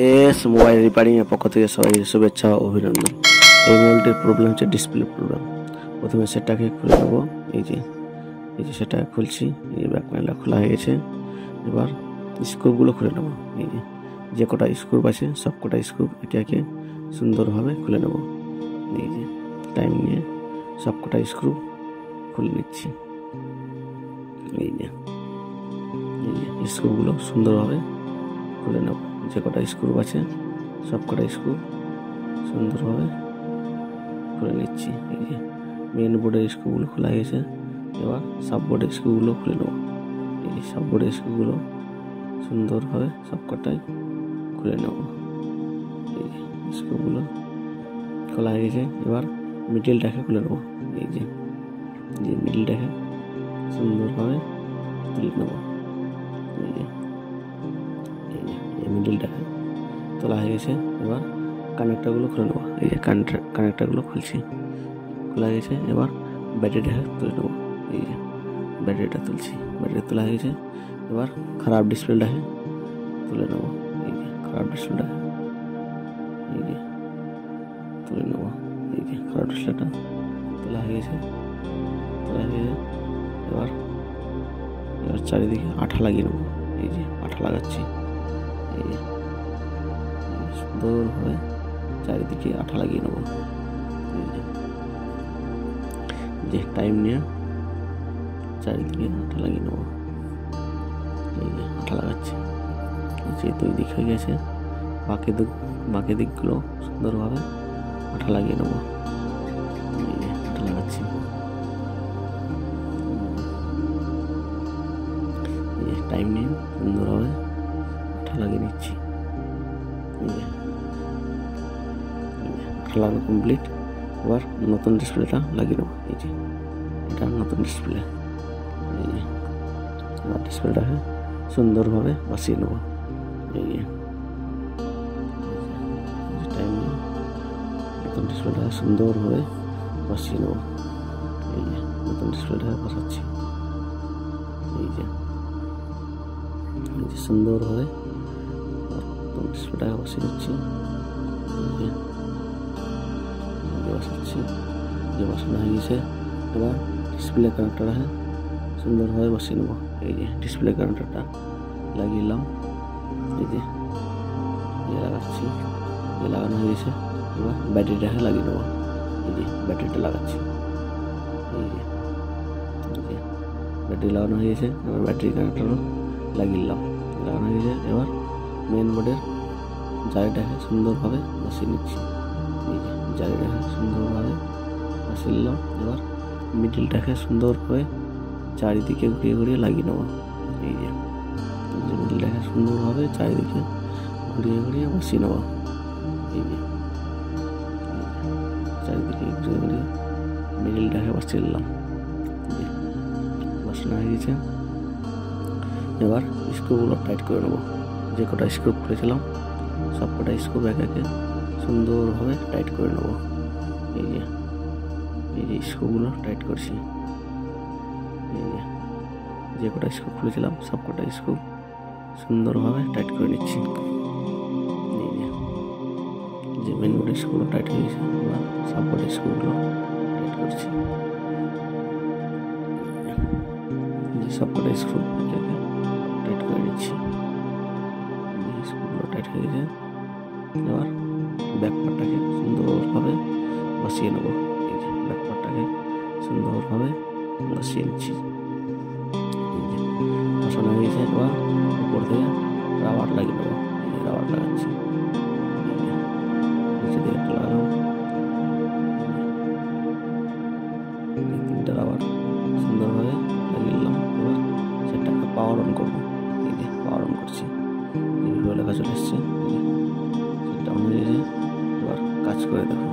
S mobile repairing এর পক্ষ থেকে সবাই শুভেচ্ছা ও অভিনন্দন। এই মোবাইলটির প্রবলেম হচ্ছে ডিসপ্লে প্রবলেম। প্রথমে সেটটাকে খুলে নেব। এই যে সেটা খুলছি। এই ব্যাক প্যানেলটা খোলা হয়ে গেছে। এবার স্ক্রুগুলো খুলে নেব। এই যে কটা স্ক্রু আছে সব কটা স্ক্রু একে একে সুন্দরভাবে খুলে নেব। এই যে টাইম নিয়ে সব কটা স্ক্রু খুলে নিচ্ছি। এই যে স্ক্রুগুলো সুন্দরভাবে খুলে নেব। যে কটা স্ক্রু আছে সব কটা স্ক্রু সুন্দরভাবে খুলে নিচ্ছি। এই যে মেন বোর্ডের স্ক্রুগুলো খোলা গেছে। এবার সাব বোর্ডের স্ক্রুগুলো খুলে নেব। এই যে সাব বোর্ডের স্ক্রুগুলো সুন্দরভাবে সব কটাই খুলে নেব। এই যে স্ক্রুগুলো খোলা হয়ে গেছে। এবার মিডলটাকে খুলে নেব। এই যে মিডলটাকে সুন্দরভাবে তুলে নেব। এই মিডলটাকে তোলা হয়ে গেছে। এবার কানেক্টারগুলো খুলে নেব। এই যে কানেক্টারগুলো খুলছি, খোলা হয়ে গেছে। এবার ব্যাটারিটাকে তুলে নেব। এই যে ব্যাটারিটা তুলছি, ব্যাটারি তোলা হয়ে গেছে। এবার খারাপ ডিসপ্লেটাকে তুলে নেব। এই যে খারাপ ডিসপ্লেটাকে এই যে তুলে নেব। এই যে খারাপ ডিসপ্লেটা তোলা হয়ে গেছে। এবার চারিদিকে আঠা লাগিয়ে নেব। এই যে আঠা লাগাচ্ছি। এই যে সুন্দরভাবে চারিদিকে আঠা লাগিয়ে নেব। এই যে টাইম নিয়ে চারিদিকে আঠা লাগিয়ে নেব। এই যে আঠা লাগাচ্ছি। যে দুই দিক হয়ে গেছে, বাকি দিকগুলো সুন্দরভাবে আঠা লাগিয়ে নেব। এই যে আঠা লাগাচ্ছি। টাইম নিয়ে সুন্দরভাবে আঠা লাগিয়ে নিচ্ছি। আঠা লাগানো কমপ্লিট। এবার নতুন ডিসপ্লেটা লাগিয়ে নেব। এই যে এটা নতুন ডিসপ্লে। এই যে ডিসপ্লেটাকে সুন্দরভাবে বসিয়ে নেব। এই যে টাইম নিয়ে নতুন ডিসপ্লেটাকে সুন্দরভাবে বসিয়ে নেব। এই যে নতুন ডিসপ্লেটাকে বসাচ্ছি। এই যে সুন্দরভাবে ডিসপ্লেটাকে বসিয়ে দিচ্ছি। বসাচ্ছি। যে বসানো হয়ে গেছে। এবার ডিসপ্লে কানেক্টারটা সুন্দরভাবে বসিয়ে নেব। এই যে ডিসপ্লে কানেক্টারটা লাগিয়ে নিলাম। এই যে লাগাচ্ছি। লাগানো হয়ে গেছে। এবার ব্যাটারিটাকে লাগিয়ে নেব। এই যে ব্যাটারিটা লাগাচ্ছি। এই যে ব্যাটারি লাগানো হয়ে গেছে। এবার ব্যাটারি কানেক্টারও লাগিয়ে নিলাম। লাগানো হয়ে গেছে। এবার মেন বোর্ডের জালিটাকে সুন্দরভাবে বসিয়ে নিচ্ছি। এই যে জালিটাকে সুন্দরভাবে বসিয়ে নিলাম। এবার মিডলটাকে সুন্দরভাবে চারিদিকে ঘুরিয়ে লাগিয়ে নেব। এই যে মিডলটাকে সুন্দরভাবে চারিদিকে ঘুরিয়ে বসিয়ে নেব। এই যে চারিদিকে ঘুরিয়ে মিডলটাকে বসিয়ে নিলাম। বসানো হয়ে গেছে। এবার স্ক্রুগুলো টাইট করে নেব। যে কটা স্ক্রু খুলেছিলাম সব কটা স্ক্রু একে সুন্দরভাবে টাইট করে নেব। এই যে স্ক্রুগুলো টাইট করছি। এই যে কটা স্ক্রু খুলেছিলাম সব কটা স্ক্রু সুন্দরভাবে টাইট করে নিচ্ছি। এই যে মেন বোর্ডের স্ক্রুগুলো টাইট হয়ে গেছে। এবার সব কটা স্ক্রুগুলো টাইট করছি। সব কটা স্ক্রু টাইট করে নিচ্ছি। স্ক্রুগুলো টাইট হয়ে গেছে। এবার ব্যাক পার্টটাকে সুন্দরভাবে বসিয়ে নেব। এই যে ব্যাক পার্টটাকে সুন্দরভাবে বসিয়ে নিচ্ছি। বসানো হয়ে গেছে। এবার উপর থেকে রাবার লাগিয়ে নেব। এই যে রাবার লাগাচ্ছি। নিচে দিয়ে একটা লাগালাম। তিনটা রাবার সুন্দরভাবে লাগিয়ে নিলাম। এবার সেটাকে পাওয়ার অন করবো। এই যে পাওয়ার অন করছি। লেখা চলে এসছে। সেটা অন হয়ে গেছে। এবার কাজ করে দেখো।